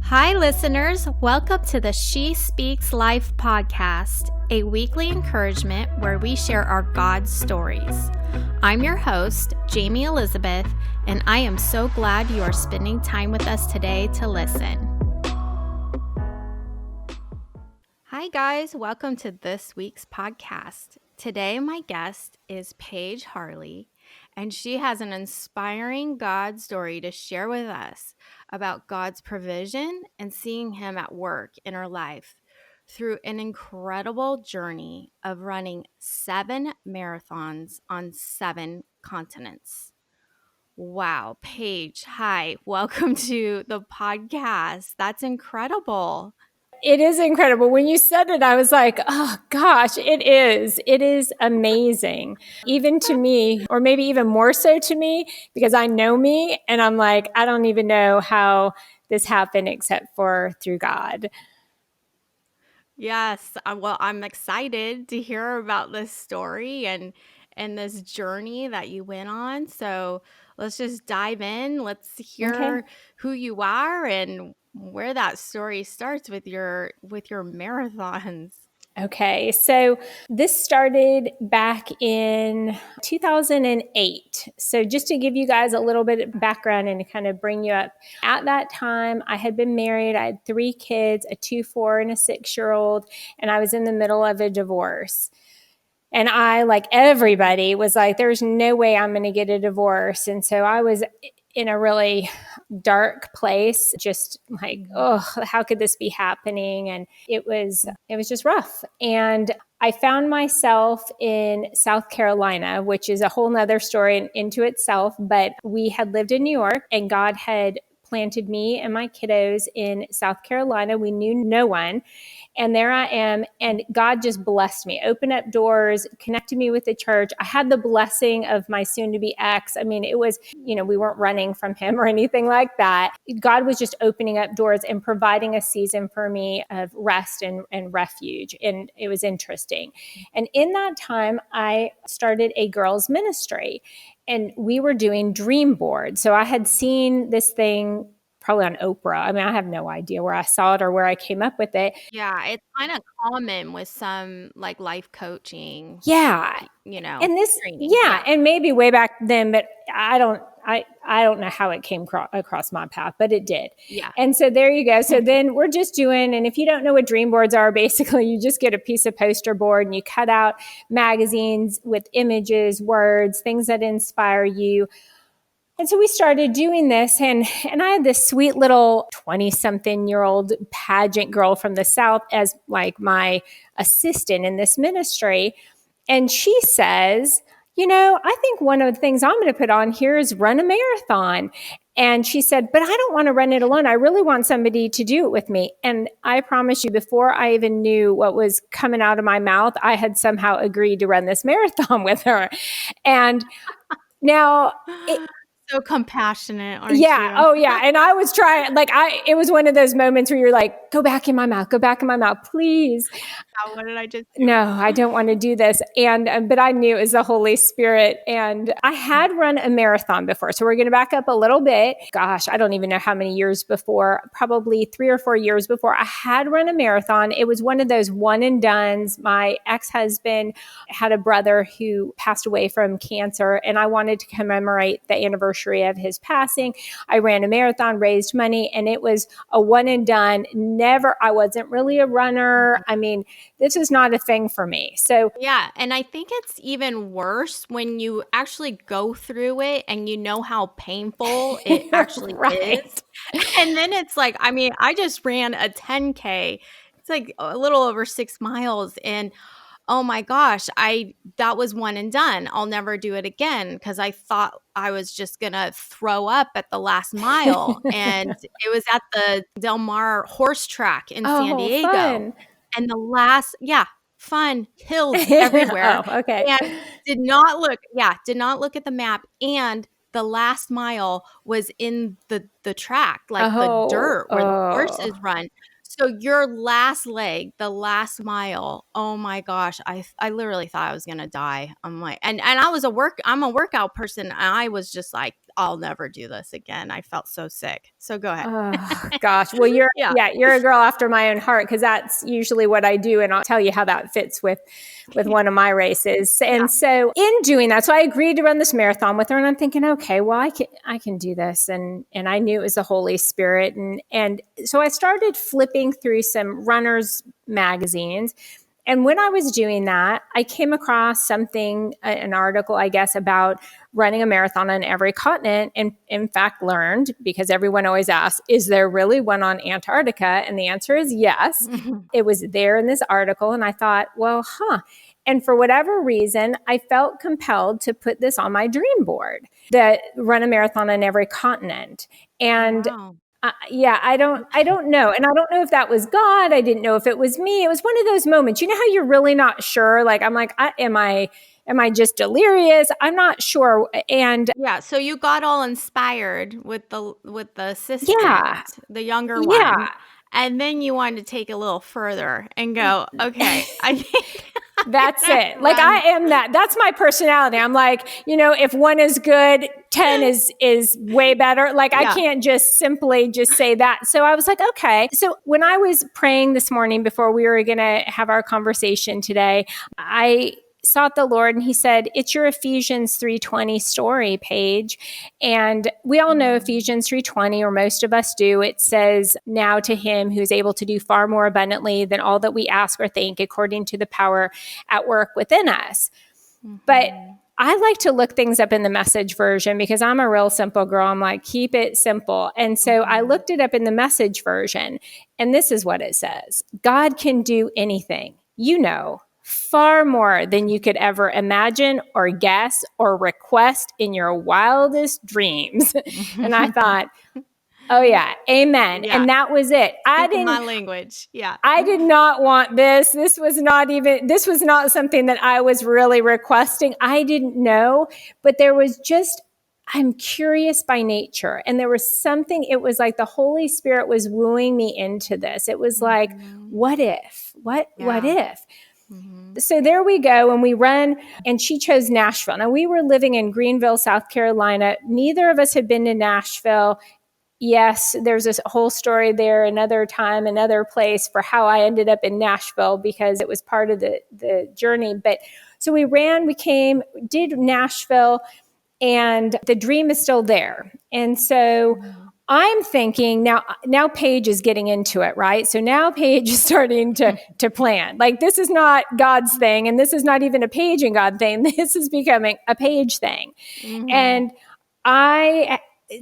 Hi, listeners. Welcome to the She Speaks Life podcast, a weekly encouragement where we share our God stories. I'm your host, Jayme Elizabeth, and I am so glad you are spending time with us today to listen. Hi, guys. Welcome to this week's podcast. Today, my guest is Paige Harley, and she has an inspiring God story to share with us about God's provision and seeing Him at work in her life through an incredible journey of running 7 marathons on 7 continents. Wow, Paige, hi, welcome to the podcast. That's incredible. It is incredible. When you said it, I was like, oh gosh, it is. It is amazing. Even to me, or maybe even more so to me, because I know me and I'm like, I don't even know how this happened except for through God. Yes, well, I'm excited to hear about this story and this journey that you went on. So let's just dive in. Let's hear who you are and where that story starts with your marathons. Okay, so this started back in 2008. So, just to give you guys a little bit of background and to kind of bring you up, at that time, I had been married. I had 3 kids, a 2, 4, and a 6-year-old, and I was in the middle of a divorce. And I, like everybody, was like, there's no way I'm going to get a divorce. And so I was in a really dark place, just like, oh, how could this be happening? And it was just rough. And I found myself in South Carolina, which is a whole nother story into itself. But we had lived in New York, and God had planted me and my kiddos in South Carolina. We knew no one. And there I am. And God just blessed me, opened up doors, connected me with the church. I had the blessing of my soon to be ex. I mean, it was, we weren't running from him or anything like that. God was just opening up doors and providing a season for me of rest and refuge. And it was interesting. And in that time, I started a girls' ministry, and we were doing dream boards. So I had seen this thing probably on Oprah. I mean, I have no idea where I saw it or where I came up with it. Yeah, it's kind of common with some like life coaching. Yeah. And this, training. yeah, and maybe way back then, but I don't know how it came across my path, but it did. Yeah. And so there you go. So then we're just doing, and if you don't know what dream boards are, basically you just get a piece of poster board and you cut out magazines with images, words, things that inspire you. And so we started doing this, and I had this sweet little 20-something-year-old pageant girl from the South as like my assistant in this ministry. And she says, I think one of the things I'm going to put on here is run a marathon. And she said, but I don't want to run it alone. I really want somebody to do it with me. And I promise you, before I even knew what was coming out of my mouth, I had somehow agreed to run this marathon with her. And now so compassionate, aren't you? Oh, yeah. And I was trying, it was one of those moments where you're like, go back in my mouth, please. What did I just do? No, I don't want to do this. And, but I knew it was the Holy Spirit. And I had run a marathon before. So we're going to back up a little bit. Gosh, I don't even know how many years before, probably 3 or 4 years before I had run a marathon. It was one of those one and dones. My ex-husband had a brother who passed away from cancer, and I wanted to commemorate the anniversary of his passing. I ran a marathon, raised money, and it was a one and done. I wasn't really a runner. I mean, this is not a thing for me. So yeah, and I think it's even worse when you actually go through it and you know how painful it actually is. And then it's like, I mean, I just ran a 10K. It's like a little over 6 miles, and oh my gosh, that was one and done. I'll never do it again because I thought I was just going to throw up at the last mile. And it was at the Del Mar horse track in San Diego. Fun. And fun, hills everywhere. Okay. And did not look at the map. And the last mile was in the track, like the dirt where the horses run. So your last leg, the last mile, oh my gosh, I literally thought I was going to die. I'm like, and I'm a workout person. And I was just like, I'll never do this again. I felt so sick. So go ahead. Oh gosh. Well, Yeah. you're a girl after my own heart, because that's usually what I do, and I'll tell you how that fits with one of my races. Yeah. And so in doing that, so I agreed to run this marathon with her, and I'm thinking, okay, well, I can do this, and I knew it was the Holy Spirit, and so I started flipping through some runners magazines. And when I was doing that, I came across something, an article, I guess, about running a marathon on every continent. And in fact, learned, because everyone always asks, is there really one on Antarctica? And the answer is yes. It was there in this article. And I thought, well, And for whatever reason, I felt compelled to put this on my dream board, that run a marathon on every continent. And Wow. I don't know. And I don't know if that was God. I didn't know if it was me. It was one of those moments, you know, how you're really not sure. Like, I'm like, am I just delirious? I'm not sure. And Yeah, so you got all inspired with the yeah, assistant, the younger yeah, one, and then you wanted to take a little further and go, "Okay, I think I'm that's gonna it. Like, I run." am that. That's my personality. I'm like, you know, if one is good, 10 is way better. Like, I Yeah. can't just simply just say that. So I was like, okay. So when I was praying this morning before we were going to have our conversation today, I sought the Lord, and he said, it's your Ephesians 3:20 story, Paige. And we all know Mhm. Ephesians 3:20, or most of us do. It says, now to him who is able to do far more abundantly than all that we ask or think, according to the power at work within us. But Mhm. I like to look things up in the Message version, because I'm a real simple girl. I'm like, keep it simple. And so I Mhm. looked it up in the Message version, and this is what it says: God can do anything, you know, far more than you could ever imagine or guess or request in your wildest dreams. And I thought, oh, yeah, amen. Yeah, And that was it. speaking my language. Yeah. I did not want this. This was not something that I was really requesting. I didn't know, but I'm curious by nature. And there was something, it was like the Holy Spirit was wooing me into this. It was like, Mhm. what if? What Yeah. if? Mhm. So there we go. And we run, and she chose Nashville. Now, we were living in Greenville, South Carolina. Neither of us had been to Nashville. Yes, there's this whole story there, another time, another place, for how I ended up in Nashville, because it was part of the journey. But so we came, did Nashville, and the dream is still there. And so Mhm. I'm thinking now Paige is getting into it, right? So now Paige is starting to plan. Like, this is not God's thing, and this is not even a Paige and God thing. This is becoming a Paige thing. Mhm. And I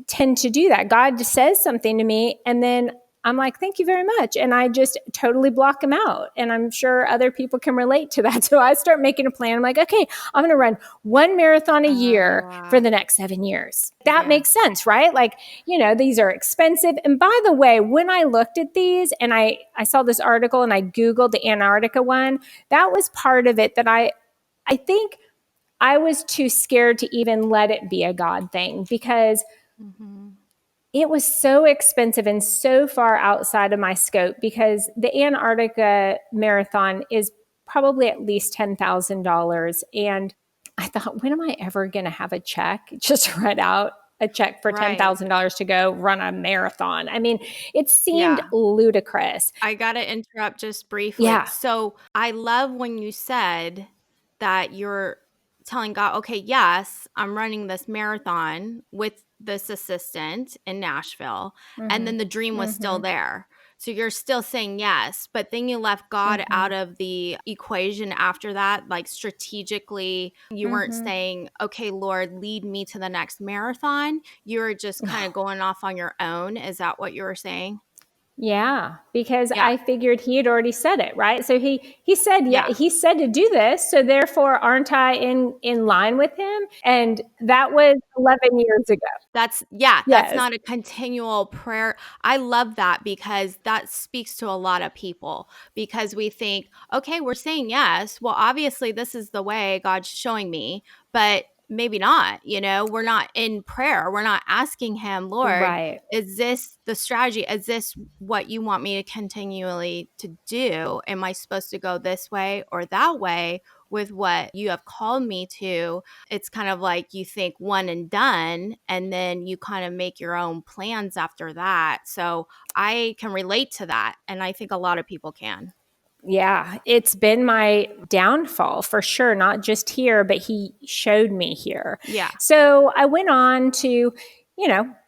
tend to do that. God says something to me, and then I'm like, thank you very much. And I just totally block him out. And I'm sure other people can relate to that. So I start making a plan. I'm like, okay, I'm going to run one marathon a year for the next 7 years. That Yeah. makes sense, right? Like, you know, these are expensive. And by the way, when I looked at these, and I saw this article, and I Googled the Antarctica one, that was part of it, that I think I was too scared to even let it be a God thing, because Mhm. it was so expensive and so far outside of my scope, because the Antarctica marathon is probably at least $10,000. And I thought, when am I ever going to have a check just write out a check for Right. $10,000 to go run a marathon? I mean, it seemed Yeah. ludicrous. I gotta interrupt just briefly. Yeah. So I love when you said that you're telling God, okay, yes, I'm running this marathon with this assistant in Nashville. And Mm-hmm. then the dream was still Mm-hmm. there. So you're still saying yes, but then you left God Mm-hmm. out of the equation after that. Like, strategically, you weren't Mm-hmm. saying, okay, Lord, lead me to the next marathon. You were just kind of going off on your own. Is that what you were saying? Yeah, because Yeah. I figured he had already said it, right? So he said, yeah, Yeah. he said to do this, so therefore aren't I in line with him? And that was 11 years ago. That's Yes. not a continual prayer. I love that, because that speaks to a lot of people, because we think, okay, we're saying yes. Well, obviously this is the way God's showing me, but maybe not, we're not in prayer. We're not asking him, Lord, Right. is this the strategy? Is this what you want me to continually to do? Am I supposed to go this way or that way with what you have called me to? It's kind of like you think one and done, and then you kind of make your own plans after that. So I can relate to that. And I think a lot of people can. Yeah, it's been my downfall for sure, not just here, but he showed me here. Yeah. So I went on to,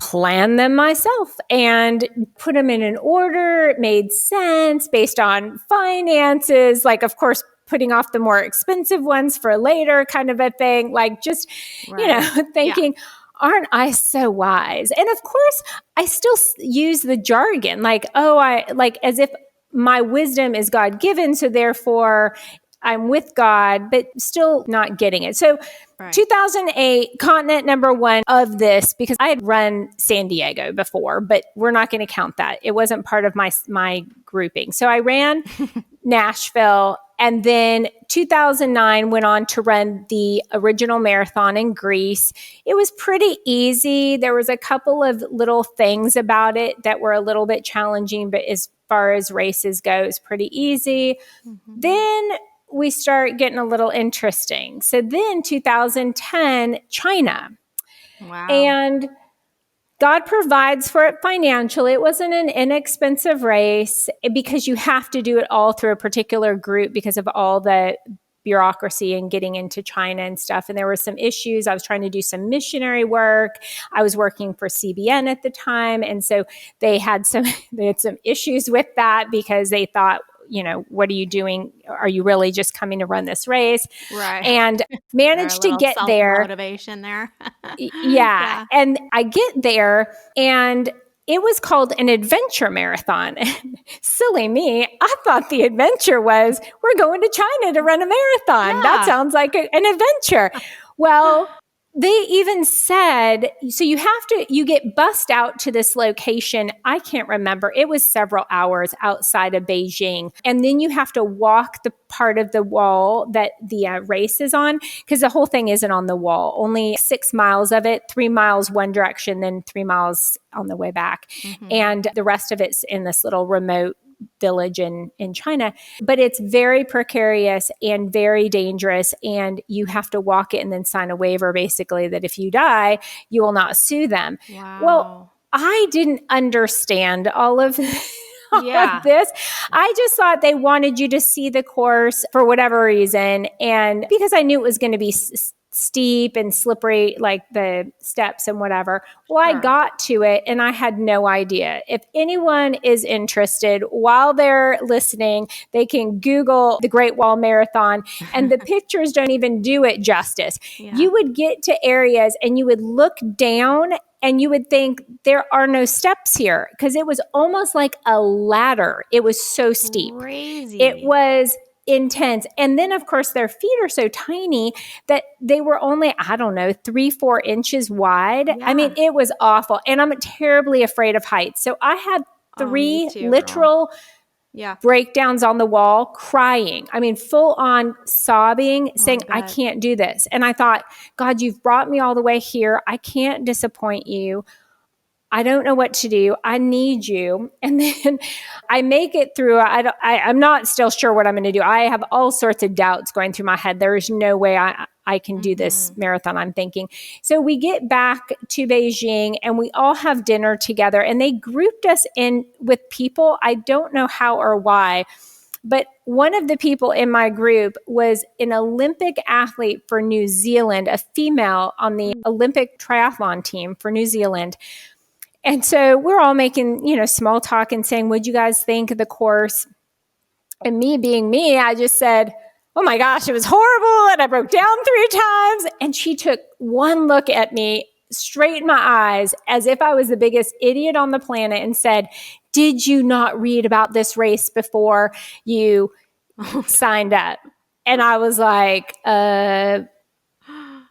plan them myself and put them in an order. It made sense based on finances, like, of course, putting off the more expensive ones for later, kind of a thing, like just, Right. Yeah. thinking, aren't I so wise? And of course, I still use the jargon like, as if my wisdom is God given. So therefore, I'm with God, but still not getting it. So, Right. 2008, continent number one of this, because I had run San Diego before, but we're not going to count that. It wasn't part of my grouping. So I ran Nashville, and then 2009 went on to run the original marathon in Greece. It was pretty easy. There was a couple of little things about it that were a little bit challenging, but as far as races go, it's pretty easy. Mm-hmm. Then we start getting a little interesting. So then 2010, China. Wow. And God provides for it financially. It wasn't an inexpensive race because you have to do it all through a particular group because of all the bureaucracy and getting into China and stuff. And there were some issues. I was trying to do some missionary work. I was working for CBN at the time. And so they had some issues with that because they thought, what are you doing? Are you really just coming to run this race? Right. And managed to get there. Motivation there. Yeah. And I get there and it was called an adventure marathon. Silly me. I thought the adventure was we're going to China to run a marathon. Yeah. That sounds like an adventure. Well, they even said, so you get bussed out to this location. I can't remember. It was several hours outside of Beijing. And then you have to walk the part of the wall that the race is on, because the whole thing isn't on the wall. Only 6 miles of it, 3 miles one direction, then 3 miles on the way back. Mm-hmm. And the rest of it's in this little remote village in China. But it's very precarious and very dangerous. And you have to walk it and then sign a waiver, basically, that if you die, you will not sue them. Wow. Well, I didn't understand all of this. I just thought they wanted you to see the course for whatever reason. And because I knew it was going to be steep and slippery, like the steps and whatever. Well, sure. I got to it and I had no idea. If anyone is interested while they're listening, they can Google the Great Wall Marathon and the pictures don't even do it justice. Yeah. You would get to areas and you would look down and you would think there are no steps here because it was almost like a ladder. It was so steep. Crazy. It was intense. And then, of course, their feet are so tiny that they were only, 3-4 inches wide. Yeah. I mean, it was awful. And I'm terribly afraid of heights. So I had 3 literal breakdowns on the wall, crying. I mean, full on sobbing, saying, I can't do this. And I thought, God, you've brought me all the way here. I can't disappoint you. I don't know what to do. I need you. And then I make it through. I'm not still sure what I'm going to do. I have all sorts of doubts going through my head. There is no way I can do this marathon, I'm thinking. So we get back to Beijing and we all have dinner together and they grouped us in with people. I don't know how or why, but one of the people in my group was an Olympic athlete for New Zealand, a female on the Olympic triathlon team for New Zealand. And so we're all making, small talk and saying, what'd you guys think of the course? And me being me, I just said, oh my gosh, it was horrible. And I broke down 3 times. And she took one look at me straight in my eyes as if I was the biggest idiot on the planet and said, did you not read about this race before you signed up? And I was like,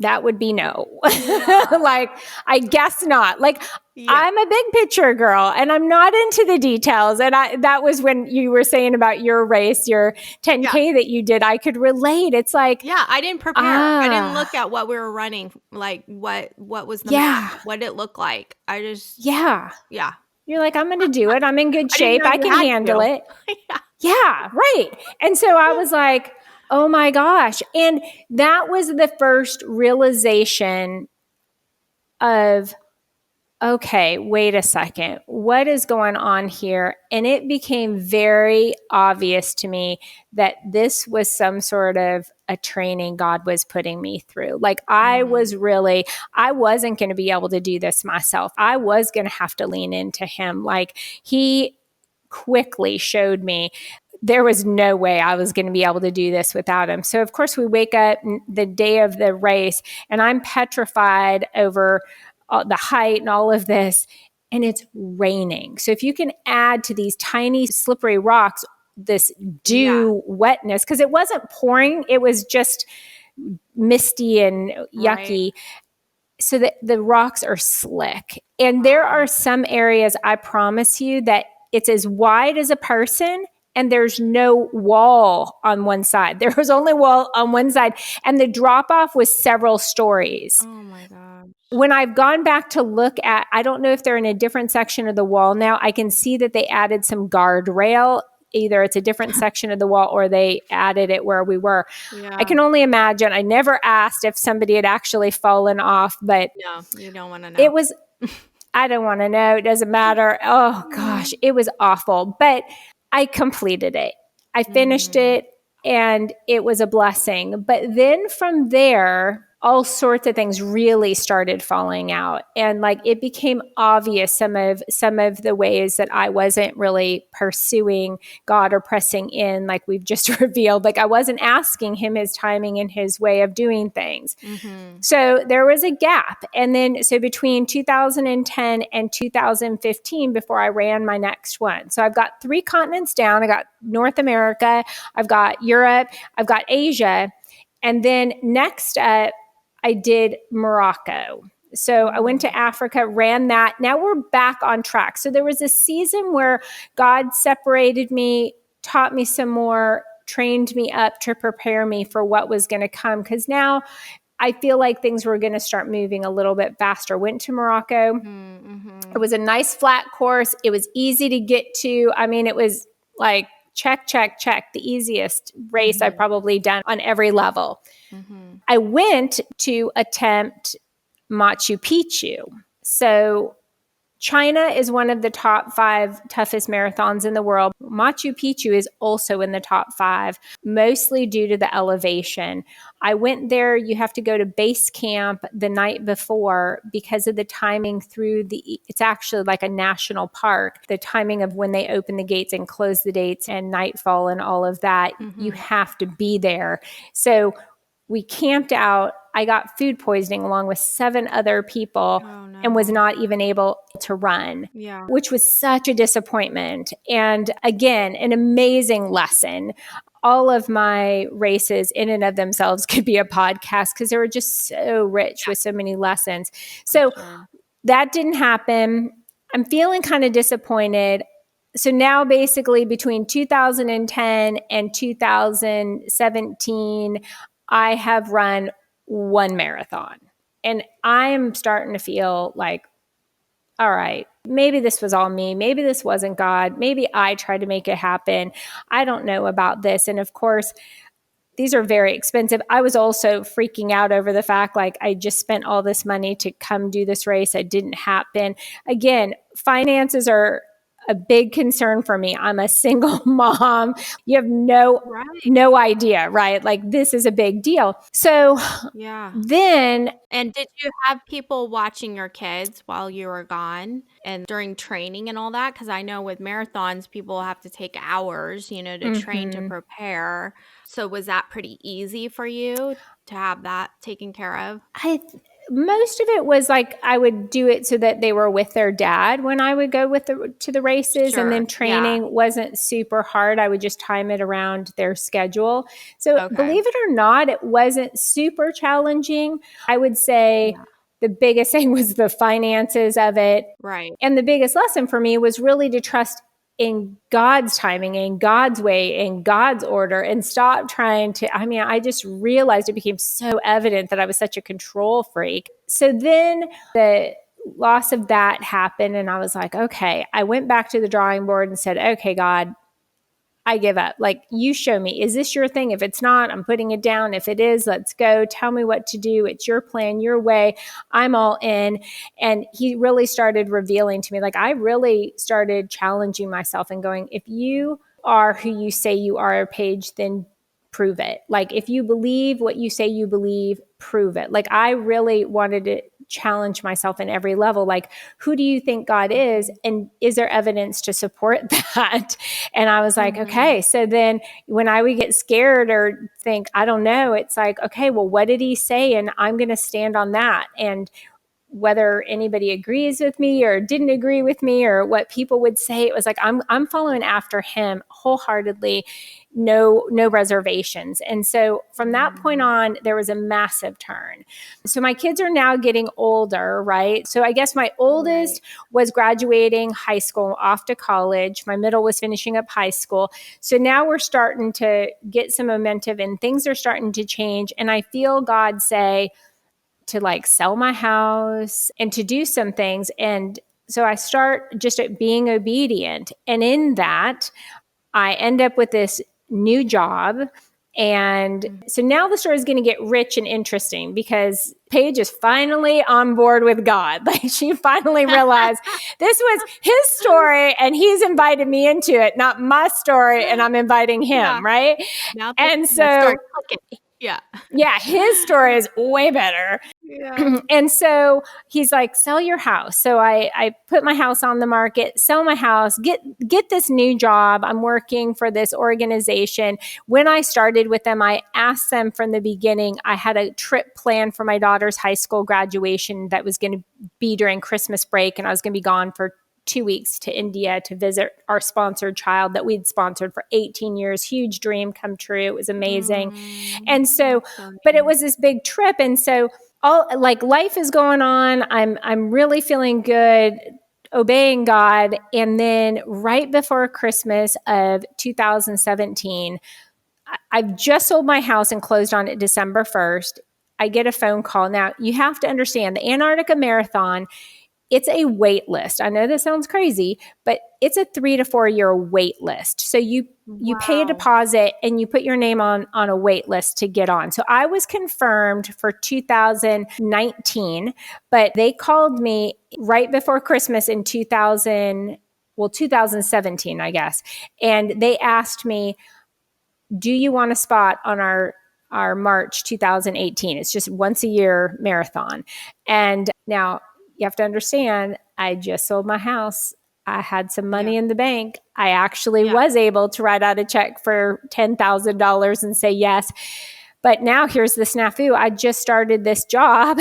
that would be no. Like, I guess not. Like, Yeah. I'm a big picture girl and I'm not into the details. And that was when you were saying about your race, your Yeah. 10K that you did. I could relate. It's like, Yeah, I didn't prepare. I didn't look at what we were running, like what was the map, yeah, what did it look like. I just yeah. yeah. You're like, I'm going to do it. I'm in good I didn't shape. know I you can had handle to. it. Yeah. Yeah, right. And so I was like, oh my gosh. And that was the first realization of, okay, wait a second, what is going on here? And it became very obvious to me that this was some sort of a training God was putting me through. Like I Mm, wasn't going to be able to do this myself. I was going to have to lean into Him. Like He quickly showed me there was no way I was going to be able to do this without Him. So, of course, we wake up the day of the race and I'm petrified over the height and all of this, and it's raining. So if you can add to these tiny slippery rocks this yeah, dew wetness, because it wasn't pouring, it was just misty and right. yucky, so that the rocks are slick. And there Wow. are some areas, I promise you, that it's as wide as a person and there's no wall on one side. There was only wall on one side, and the drop off was several stories. Oh my gosh. When I've gone back to look at, I don't know if they're in a different section of the wall now. I can see that they added some guardrail. Either it's a different section of the wall or they added it where we were. I Yeah. can only imagine. I never asked if somebody had actually fallen off, but No, you don't wanna know. it was, I don't want to know. It doesn't matter. Oh gosh, Mm. it was awful. But I completed it. I finished Mhm. it and it was a blessing. But then from there, all sorts of things really started falling out. And like it became obvious some of the ways that I wasn't really pursuing God or pressing in, like we've just revealed. Like I wasn't asking Him His timing and His way of doing things. Mhm. So there was a gap. And then, so between 2010 and 2015, before I ran my next one. So I've got 3 continents down. I got North America, I've got Europe, I've got Asia. And then next up, I did Morocco. So I went to Mm. Africa, ran that. Now we're back on track. So there was a season where God separated me, taught me some more, trained me up to prepare me for what was going to come. Because now I feel like things were going to start moving a little bit faster. Went to Morocco. Mhm, It mhm. was a nice flat course. It was easy to get to. I mean, it was like check, check, check. The easiest race I've Mhm. probably done on every level. Mhm. I went to attempt Machu Picchu. So China is one of the top 5 toughest marathons in the world. Machu Picchu is also in the top 5, mostly due to the elevation. I went there. You have to go to base camp the night before because of the timing through it's actually like a national park. The timing of when they open the gates and close the gates and nightfall and all of that, you Mhm. have to be there. So we camped out. I got food poisoning along with 7 other people Oh, and was no. not even able to run, Yeah. which was such a disappointment. And again, an amazing lesson. All of my races, in and of themselves, could be a podcast because they were just so rich Yeah, with so many lessons. for So sure. that didn't happen. I'm feeling kind of disappointed. So now, basically, between 2010 and 2017, I have run 1 marathon. And I'm starting to feel like, all right, maybe this was all me. Maybe this wasn't God. Maybe I tried to make it happen. I don't know about this. And of course, these are very expensive. I was also freaking out over the fact like I just spent all this money to come do this race. It didn't happen. Again, finances are a big concern for me. I'm a single mom. You have Right. no idea, right? Like this is a big deal. So Yeah. then And did you have people watching your kids while you were gone and during training and all that? Because I know with marathons, people have to take hours, to train to mhm. prepare. So was that pretty easy for you to have that taken care of? I most of it was like I would do it so that they were with their dad when I would go to the races, and Sure. then Yeah. training wasn't super hard. I would just time it around their schedule. So Okay. believe it or not, it wasn't super challenging. I would say Yeah. the biggest thing was the finances of it. Right. And the biggest lesson for me was really to trust in God's timing, in God's way, in God's order, and stop trying to. I mean, I just realized it became so evident that I was such a control freak. So then the loss of that happened, and I was like, okay, I went back to the drawing board and said, okay, God, I give up. Like, you show me, is this your thing? If it's not, I'm putting it down. If it is, let's go. Tell me what to do. It's your plan, your way. I'm all in. And he really started revealing to me, like, I really started challenging myself and going, if you are who you say you are, Paige, then prove it. Like, if you believe what you say you believe, prove it. Like, I really wanted to challenge myself in every level. Like, who do you think God is? And is there evidence to support that? And I was like, okay. So then when I would get scared or think, I don't know, it's like, okay, well, what did he say? And I'm going to stand on that. And whether anybody agrees with me or didn't agree with me or what people would say, it was like, I'm following after him wholeheartedly, no reservations. And so from that point on, there was a massive turn. So my kids are now getting older, right? So I guess my oldest was graduating high school, off to college. My middle was finishing up high school. So now we're starting to get some momentum and things are starting to change. And I feel God say, to like sell my house and to do some things. And so I start just being obedient. And in that, I end up with this new job. And so now the story is going to get rich and interesting because Paige is finally on board with God. Like, she finally realized this was his story and he's invited me into it, not my story, and I'm inviting him, right? Now And that so, starts clicking. yeah, his story is way better. Yeah. And so he's like, sell your house. So I put my house on the market, sell my house, get this new job. I'm working for this organization. When I started with them, I asked them from the beginning, I had a trip planned for my daughter's high school graduation that was going to be during Christmas break. And I was going to be gone for 2 weeks to India to visit our sponsored child that we'd sponsored for 18 years. Huge dream come true. It was amazing. And so, but it was this big trip. And so all like life is going on. I'm really feeling good, obeying God. And then right before Christmas of 2017, I've just sold my house and closed on it December 1st. I get a phone call. Now, you have to understand the Antarctica Marathon, it's a wait list. I know this sounds crazy, but it's a 3 to 4 year wait list. So you pay a deposit and you put your name on a wait list to get on. So I was confirmed for 2019, but they called me right before Christmas in 2017, I guess. And they asked me, do you want a spot on our March 2018? It's just once a year marathon. And now you have to understand, I just sold my house. I had some money in the bank. I actually was able to write out a check for $10,000 and say yes. But now here's the snafu. I just started this job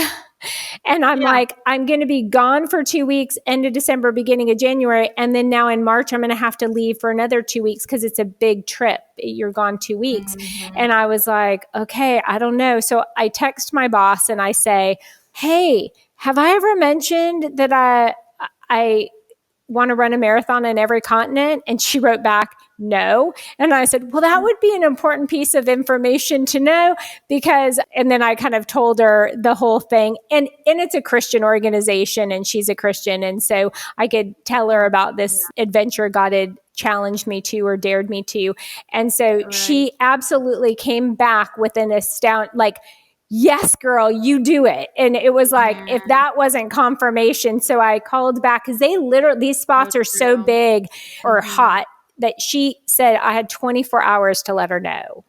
and I'm like, I'm going to be gone for 2 weeks, end of December, beginning of January. And then now in March, I'm going to have to leave for another 2 weeks because it's a big trip. You're gone 2 weeks. And I was like, okay, I don't know. So I text my boss and I say, hey, have I ever mentioned that I want to run a marathon on every continent? And she wrote back, no. And I said, well, that would be an important piece of information to know because, and then I kind of told her the whole thing. And it's a Christian organization and she's a Christian. And so I could tell her about this adventure God had challenged me to or dared me to. And so she absolutely came back with an like, yes, girl, you do it. And it was like, if that wasn't confirmation. So I called back because these spots are so big or hot that she said I had 24 hours to let her know.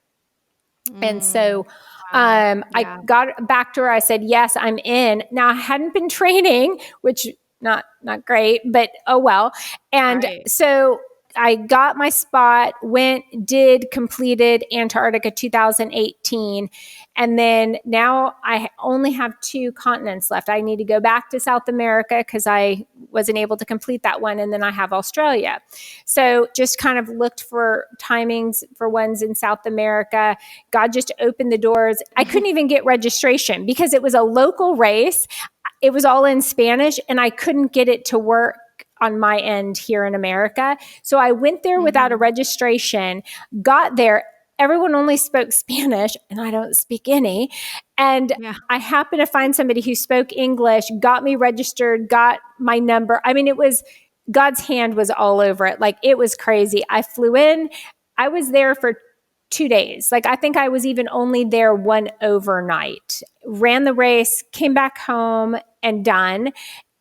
And so I got back to her. I said, yes, I'm in. Now I hadn't been training, which not great, but oh well. And so I got my spot, completed Antarctica 2018. And then now I only have 2 continents left. I need to go back to South America because I wasn't able to complete that one. And then I have Australia. So just kind of looked for timings for ones in South America. God just opened the doors. I couldn't even get registration because it was a local race. it was all in Spanish and I couldn't get it to work on my end here in America. So I went there without a registration, got there. Everyone only spoke Spanish and I don't speak any. And Yeah. I happened to find somebody who spoke English, got me registered, got my number. I mean, it was God's hand was all over it. Like, it was crazy. I flew in. I was there for 2 days. Like, I think I was even only there one overnight. Ran the race, came back home and done.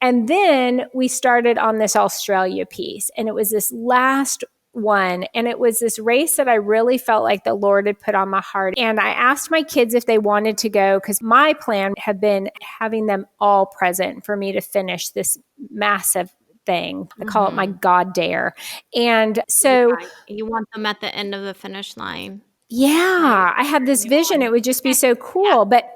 And then we started on this Australia piece. And it was this last one. And it was this race that I really felt like the Lord had put on my heart. And I asked my kids if they wanted to go, because my plan had been having them all present for me to finish this massive thing. I call it my God dare. And so, Yeah, you want them at the end of the finish line, right? yeah, I had this vision. It would just be so Yeah. cool. But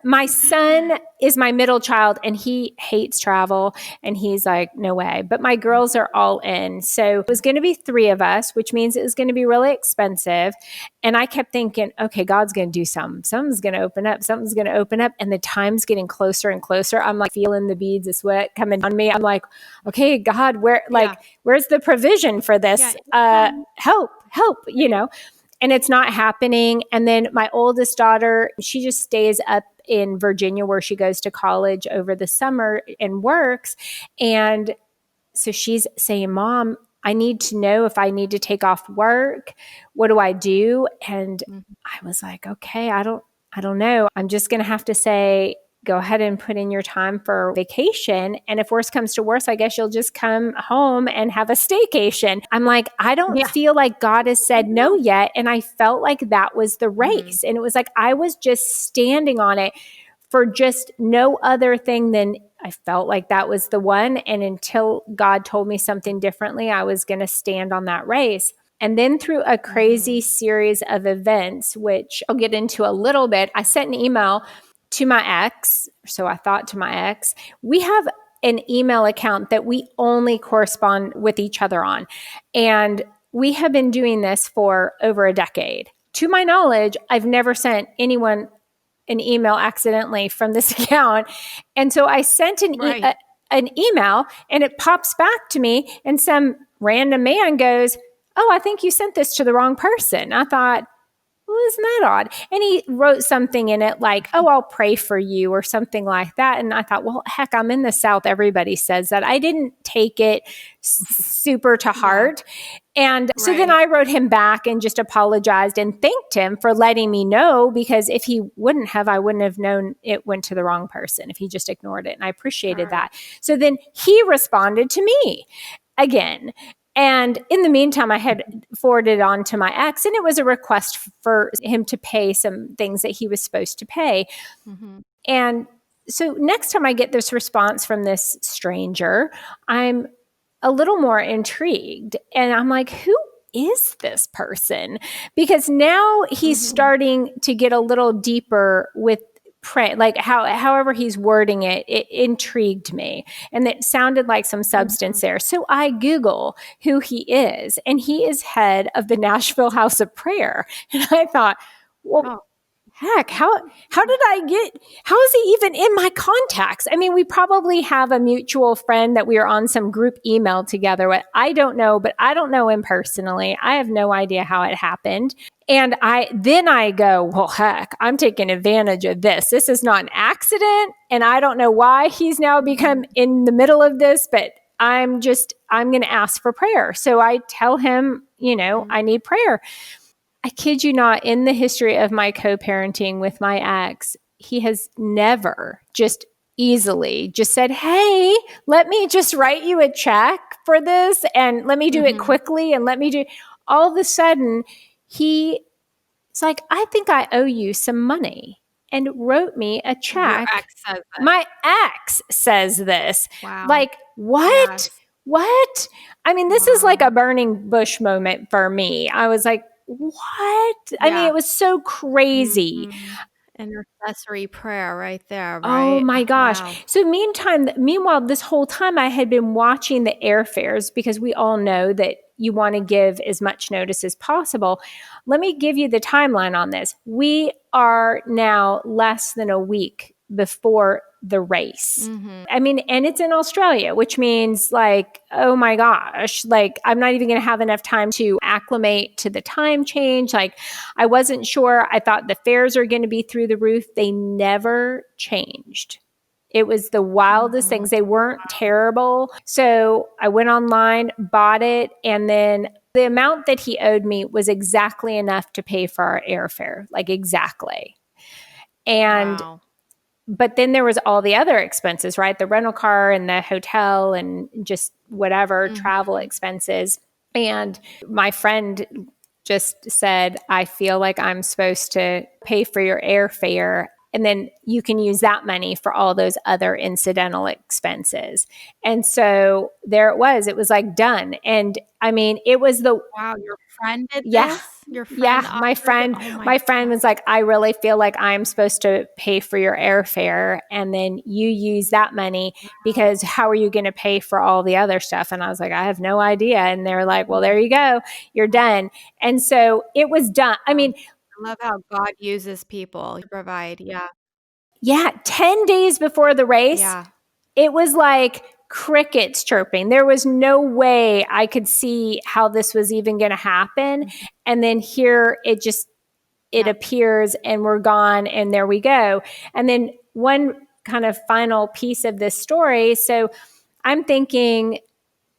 my son is my middle child and he hates travel and he's like, no way. But my girls are all in. So it was going to be 3 of us, which means it was going to be really expensive. And I kept thinking, okay, God's going to do something. Something's going to open up. Something's going to open up. And the time's getting closer and closer. I'm like feeling the beads of sweat coming on me. I'm like, okay, God, where's the provision for this? Help, and it's not happening. And then my oldest daughter, she just stays up in Virginia where she goes to college over the summer and works. And so she's saying, Mom, I need to know if I need to take off work. What do I do? And I was like, okay, I don't know. I'm just going to have to say, go ahead and put in your time for vacation. And if worse comes to worse, I guess you'll just come home and have a staycation. I'm like, I don't feel like God has said no yet. And I felt like that was the race. And it was like, I was just standing on it for just no other thing than I felt like that was the one. And until God told me something differently, I was going to stand on that race. And then through a crazy series of events, which I'll get into a little bit, I sent an email to my ex. So I thought to my ex, we have an email account that we only correspond with each other on. And we have been doing this for over a decade. To my knowledge, I've never sent anyone an email accidentally from this account. And so I sent an email and it pops back to me and some random man goes, oh, I think you sent this to the wrong person. I thought, well, isn't that odd? And he wrote something in it like, oh, I'll pray for you or something like that. And I thought, well, heck, I'm in the South. Everybody says that. I didn't take it super to heart. And so then I wrote him back and just apologized and thanked him for letting me know, because if he wouldn't have, I wouldn't have known it went to the wrong person if he just ignored it. And I appreciated that. So then he responded to me again. And in the meantime, I had forwarded on to my ex, and it was a request for him to pay some things that he was supposed to pay. And so next time I get this response from this stranger, I'm a little more intrigued. And I'm like, who is this person? Because now he's starting to get a little deeper with pray, like however he's wording it, it intrigued me. And it sounded like some substance there. So I Google who he is, and he is head of the Nashville House of Prayer. And I thought, well, heck, how is he even in my contacts? I mean, we probably have a mutual friend that we are on some group email together with. I don't know, but I don't know him personally. I have no idea how it happened. And I go, well, heck, I'm taking advantage of this. This is not an accident. And I don't know why he's now become in the middle of this, but I'm going to ask for prayer. So I tell him, I need prayer. I kid you not, in the history of my co-parenting with my ex, he has never just easily just said, hey, let me just write you a check for this and let me do it quickly and let me do. All of a sudden, he's like, I think I owe you some money, and wrote me a check. Your ex says it. My ex says this. Wow. Like, what? Yes. What? I mean, this is like a burning bush moment for me. I was like, what? I mean, it was so crazy. Intercessory prayer right there, right? Oh my gosh. Wow. So meanwhile, this whole time I had been watching the airfares, because we all know that you want to give as much notice as possible. Let me give you the timeline on this. We are now less than a week before the race. Mhm. I mean, and it's in Australia, which means like, oh my gosh, like I'm not even going to have enough time to acclimate to the time change. Like I wasn't sure. I thought the fares are going to be through the roof. They never changed. It was the wildest Mhm. things. They weren't terrible. So I went online, bought it, and then the amount that he owed me was exactly enough to pay for our airfare, like exactly. And Wow. but then there was all the other expenses, right? The rental car and the hotel and just whatever travel Mhm. expenses. And my friend just said, I feel like I'm supposed to pay for your airfare. And then you can use that money for all those other incidental expenses. And so there it was. It was like done. And I mean, it was the Wow, your friend did yeah. this? Your friend Yeah, offered it? Oh my my friend god. was like, I really feel like I'm supposed to pay for your airfare and then you use that money because how are you going to pay for all the other stuff? And I was like, I have no idea. And they're like, well, there you go. You're done. And so it was done. I Wow. mean, I love how God uses people to provide. Yeah. yeah, 10 days before the race, Yeah. it was like crickets chirping. There was no way I could see how this was even going to happen. Mhm. And then here it Yep. appears and we're gone and there we go. And then one kind of final piece of this story. So I'm thinking,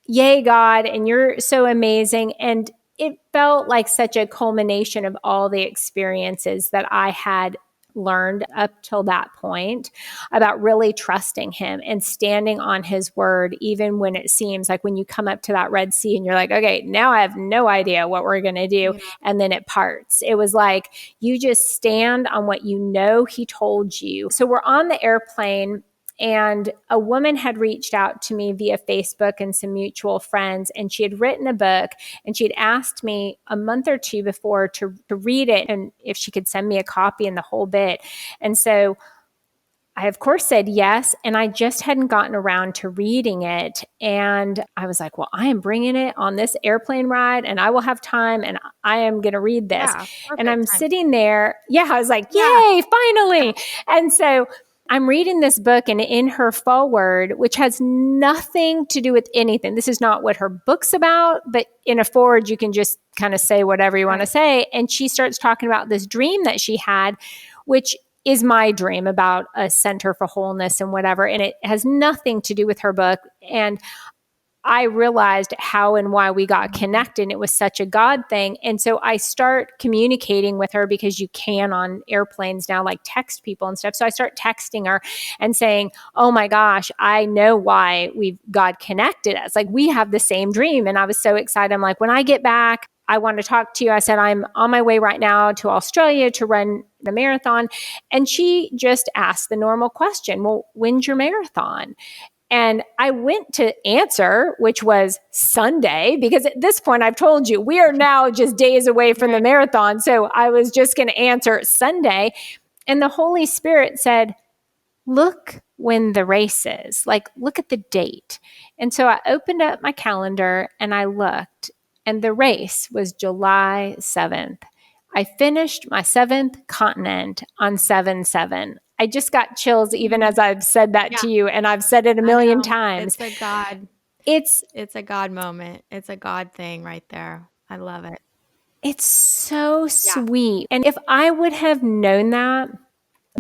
yay, God, and you're so amazing. And it felt like such a culmination of all the experiences that I had learned up till that point about really trusting him and standing on his word, even when it seems like when you come up to that Red Sea and you're like, okay, now I have no idea what we're going to do. Yeah. And then it parts. It was like you just stand on what you know he told you. So we're on the airplane and a woman had reached out to me via Facebook and some mutual friends, and she had written a book and she had asked me a month or two before to read it and if she could send me a copy and the whole bit. And so I, of course, said yes. And I just hadn't gotten around to reading it. And I was like, well, I am bringing it on this airplane ride and I will have time and I am going to read this. Yeah. And Perfect I'm time. sitting there. Yeah, I was like, Yeah. yay, finally. And so I'm reading this book, and in her foreword, which has nothing to do with anything, this is not what her book's about, but in a foreword, you can just kind of say whatever you want to Right. say. And she starts talking about this dream that she had, which is my dream about a center for wholeness and whatever. And it has nothing to do with her book. And I realized how and why we got Mhm. connected. It was such a God thing. And so I start communicating with her because you can on airplanes now, like text people and stuff. So I start texting her and saying, oh my gosh, I know why we've God connected us. Like we have the same dream. And I was so excited. I'm like, when I get back, I want to talk to you. I said, I'm on my way right now to Australia to run the marathon. And she just asked the normal question, well, when's your marathon? And I went to answer, which was Sunday, because at this point I've told you we are now just days away from the Right. marathon. So I was just going to answer Sunday. And the Holy Spirit said, look when the race is, like, look at the date. And so I opened up my calendar and I looked, and the race was July 7th. I finished my seventh continent on 7/7. I just got chills even Mhm. as I've said that Yeah. to you, and I've said it a I million know. times. It's It's a God moment. It's a God thing right there. I love it. it's so Yeah. sweet. And if I would have known that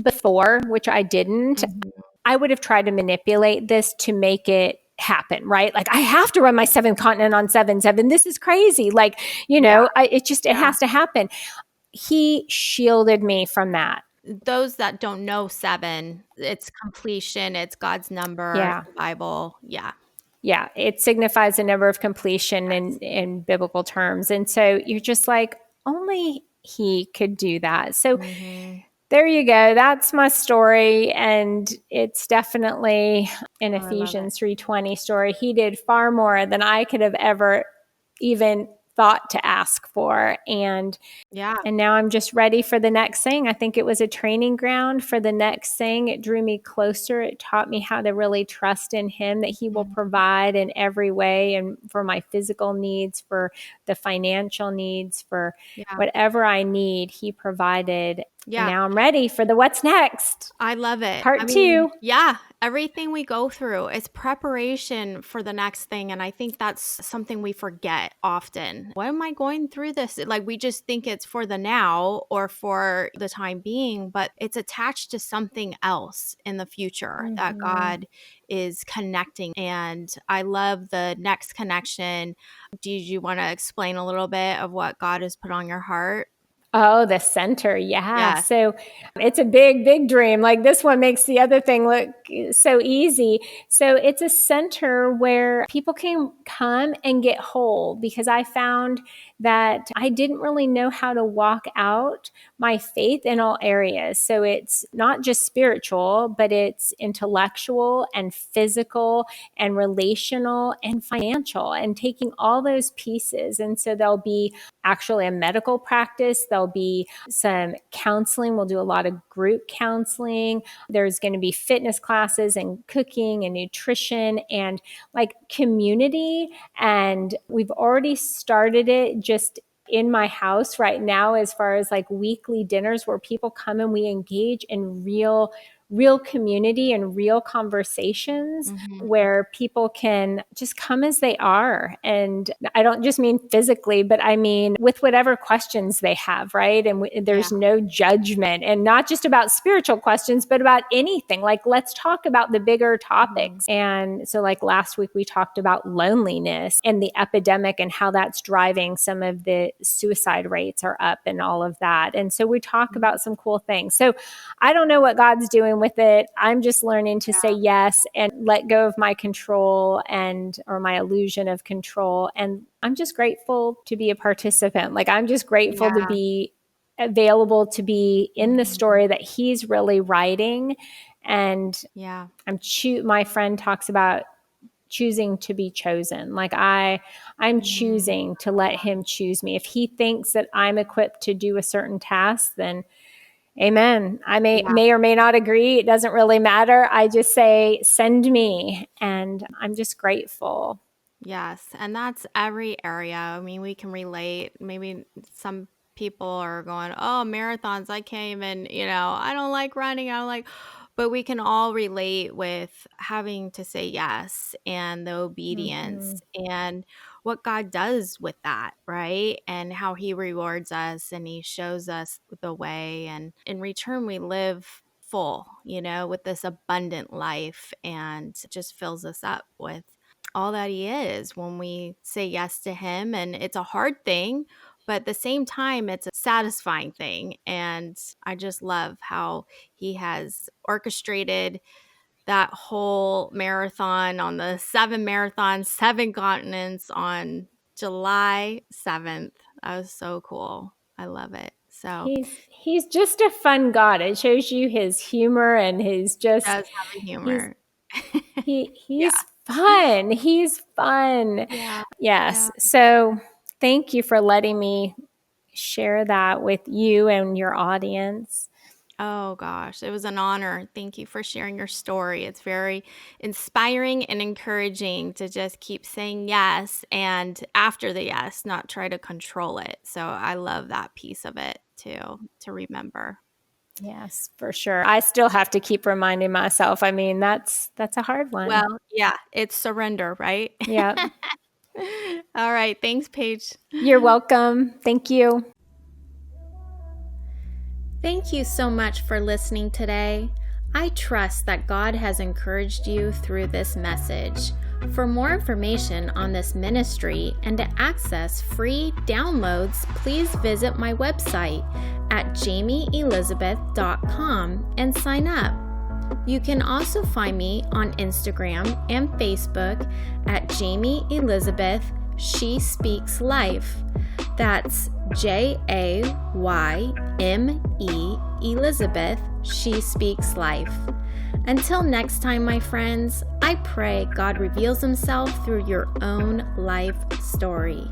before, which I didn't, Mhm. I would have tried to manipulate this to make it happen, right? Like I have to run my seventh continent on 7/7. This is crazy. Like, Yeah. it Yeah. has to happen. He shielded me from that. Those that don't know 7, it's completion, it's God's number Yeah. in the Bible. Yeah. Yeah. It signifies a number of completion Yes. in biblical terms. And so you're just like, only he could do that. So Mhm. there you go. That's my story. And it's definitely an Oh, I love it. Ephesians 3:20 story. He did far more than I could have ever even thought to ask for. Yeah. And now I'm just ready for the next thing. I think it was a training ground for the next thing. It drew me closer. It taught me how to really trust in Him, that He will Mhm. provide in every way, and for my physical needs, for the financial needs, for Yeah. whatever I need, He provided. And Yeah. now I'm ready for the what's next. I love it. I Part mean, two. yeah, everything we go through is preparation for the next thing. And I think that's something we forget often. Why am I going through this? Like, we just think it's for the now or for the time being, but it's attached to something else in the future that Mm-hmm. God is connecting. And I love the next connection. Did you want to explain a little bit of what God has put on your heart? Oh, the center. Yeah. Yeah. So it's a big, big dream. Like, this one makes the other thing look so easy. So it's a center where people can come and get whole, because I found that I didn't really know how to walk out my faith in all areas. So it's not just spiritual, but it's intellectual and physical and relational and financial, and taking all those pieces. And so there'll be actually a medical practice. There'll be some counseling. We'll do a lot of group counseling. There's going to be fitness classes and cooking and nutrition and like community. And we've already started it just in my house right now, as far as like weekly dinners where people come and we engage in real community and real conversations, Mhm. where people can just come as they are. And I don't just mean physically, but I mean with whatever questions they have, right? And Yeah. there's no judgment, and not just about spiritual questions, but about anything. Like, let's talk about the bigger Mhm. topics. And so, like last week, we talked about loneliness and the epidemic and how that's driving some of the suicide rates are up and all of that. And so we talk about some cool things. So I don't know what God's doing with it. I'm just learning to say Yeah. yes and let go of my control or my illusion of control. And I'm just grateful to be a participant. Like, I'm just grateful to Yeah. be available to be in the Mhm. story that He's really writing. And Yeah. my friend talks about choosing to be chosen. Like, I'm Mhm. choosing to let Him choose me. If He thinks that I'm equipped to do a certain task, then amen. I Yeah. may or may not agree. It doesn't really matter. I just say, send me. And I'm just grateful. Yes, and that's every area. I mean, we can relate. Maybe some people are going, "Oh, marathons, I can't even, I don't like running." I don't like, but we can all relate with having to say yes and the Mm-hmm. obedience and what God does with that, right? And how He rewards us and He shows us the way. And in return, we live full, with this abundant life, and it just fills us up with all that He is when we say yes to Him. And it's a hard thing, but at the same time, it's a satisfying thing. And I just love how He has orchestrated that whole marathon on the 7 marathons, 7 continents on July 7th. That was so cool. I love it. So He's just a fun God. It shows you His humor, and does have a he's humor. Yeah. he's fun. He's fun. Yeah. Yes. Yeah. So thank you for letting me share that with you and your audience. Oh gosh, it was an honor. Thank you for sharing your story. It's very inspiring and encouraging to just keep saying yes, and after the yes, not try to control it. So I love that piece of it too, to remember. Yes, for sure. I still have to keep reminding myself. I mean, that's a hard one. Well, yeah, it's surrender, right? Yeah. All right. Thanks, Paige. You're welcome. Thank you. Thank you so much for listening today. I trust that God has encouraged you through this message. For more information on this ministry and to access free downloads, please visit my website at jaymeelizabeth.com and sign up. You can also find me on Instagram and Facebook at Jayme Elizabeth She Speaks Life. That's Jayme Elizabeth She Speaks Life. Until next time, my friends, I pray God reveals Himself through your own life story.